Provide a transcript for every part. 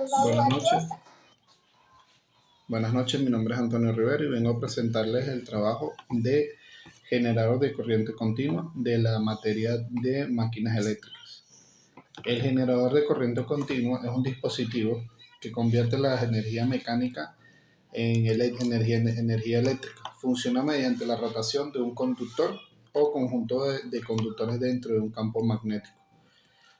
Buenas noches. Buenas noches, mi nombre es Antonio Rivera y vengo a presentarles el trabajo de generador de corriente continua de la materia de máquinas eléctricas. El generador de corriente continua es un dispositivo que convierte la energía mecánica en energía eléctrica. Funciona mediante la rotación de un conductor o conjunto de conductores dentro de un campo magnético,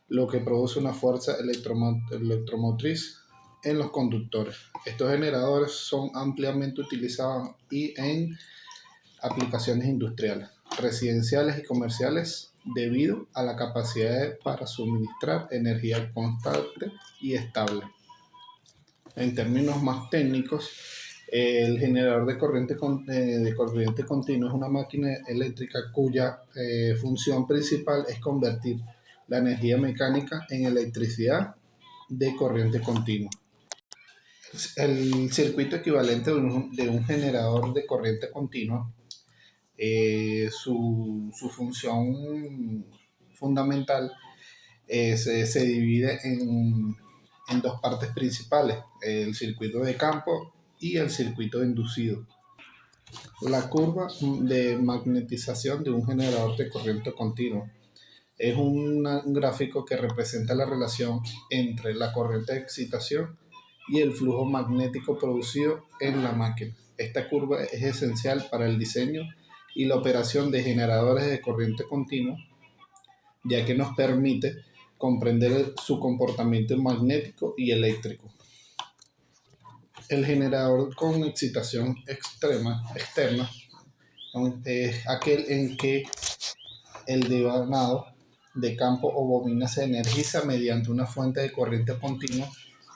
lo que produce una fuerza electromotriz en los conductores. Estos generadores son ampliamente utilizados en aplicaciones industriales, residenciales y comerciales debido a la capacidad para suministrar energía constante y estable. En términos más técnicos, el generador de corriente continua es una máquina eléctrica cuya función principal es convertir la energía mecánica en electricidad de corriente continua. El circuito equivalente de un generador de corriente continua, su función fundamental se divide en dos partes principales: el circuito de campo y el circuito inducido. La curva de magnetización de un generador de corriente continua es un gráfico que representa la relación entre la corriente de excitación y el flujo magnético producido en la máquina. Esta curva es esencial para el diseño y la operación de generadores de corriente continua, ya que nos permite comprender su comportamiento magnético y eléctrico. El generador con excitación externa es aquel en que el devanado de campo o bobina se energiza mediante una fuente de corriente continua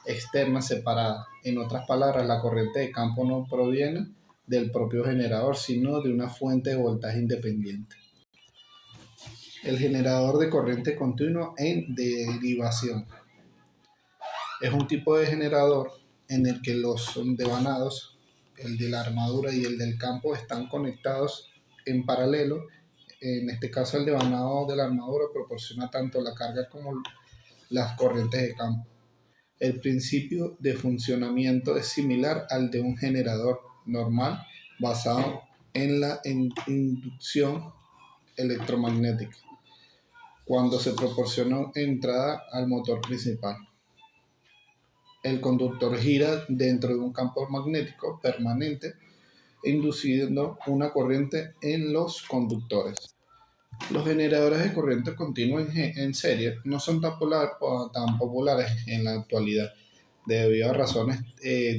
externa separada. En otras palabras, la corriente de campo no proviene del propio generador, sino de una fuente de voltaje independiente. El generador de corriente continua en derivación es un tipo de generador en el que los devanados, el de la armadura y el del campo, están conectados en paralelo. En este caso, el devanado de la armadura proporciona tanto la carga como las corrientes de campo. El principio de funcionamiento es similar al de un generador normal basado en la inducción electromagnética, cuando se proporciona entrada al motor principal. El conductor gira dentro de un campo magnético permanente, induciendo una corriente en los conductores. Los generadores de corriente continua en serie no son tan populares en la actualidad, debido a razones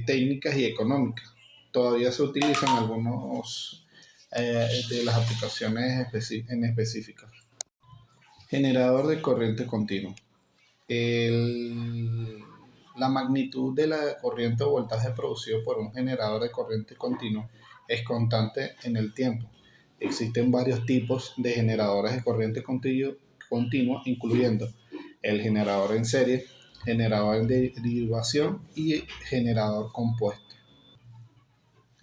técnicas y económicas. Todavía se utilizan algunos de las aplicaciones en específicas. Generador de corriente continua. La magnitud de la corriente o voltaje producido por un generador de corriente continua es constante en el tiempo. Existen varios tipos de generadores de corriente continua, incluyendo el generador en serie, generador en derivación y generador compuesto.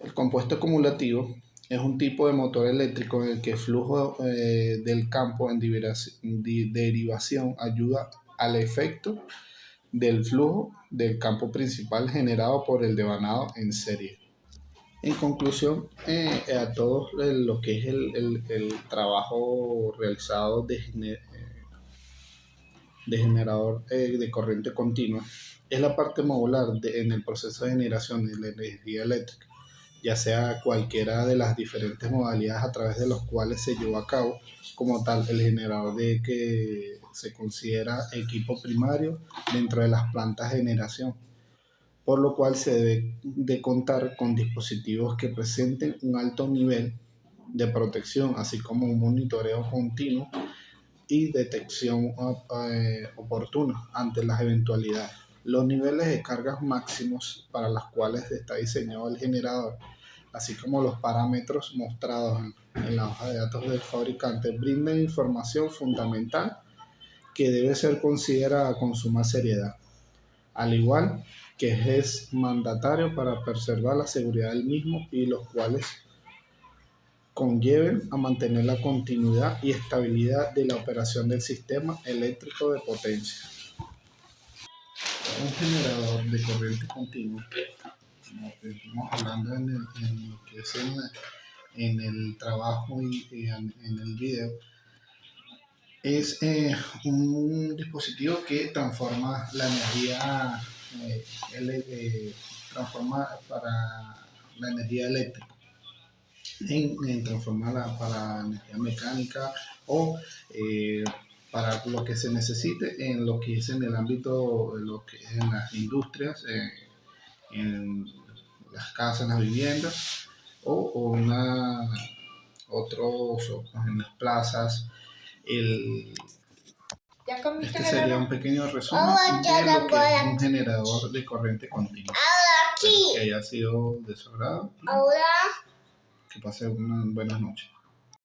El compuesto acumulativo es un tipo de motor eléctrico en el que el flujo del campo en derivación ayuda al efecto del flujo del campo principal generado por el devanado en serie. En conclusión, a todo lo que es el trabajo realizado de generador de corriente continua, es la parte modular en el proceso de generación de la energía eléctrica, ya sea cualquiera de las diferentes modalidades a través de los cuales se llevó a cabo. Como tal, el generador que se considera equipo primario dentro de las plantas de generación, por lo cual se debe de contar con dispositivos que presenten un alto nivel de protección, así como un monitoreo continuo y detección oportuna ante las eventualidades. Los niveles de cargas máximos para las cuales está diseñado el generador, así como los parámetros mostrados en la hoja de datos del fabricante, brindan información fundamental que debe ser considerada con suma seriedad, al igual que es mandatario para preservar la seguridad del mismo, y los cuales conlleven a mantener la continuidad y estabilidad de la operación del sistema eléctrico de potencia. Un generador de corriente continua, como que estamos hablando en lo que es en el trabajo y en el video, es un dispositivo que transforma la energía, transforma para la energía eléctrica, en transformarla para energía mecánica o para lo que se necesite en lo que es en el ámbito, de lo que es en las industrias, en las casas, en las viviendas o otros en las plazas. Este sería un pequeño resumen de lo que es un generador de corriente continua. Espero que haya sido de su agrado. Que pase unas buenas noches.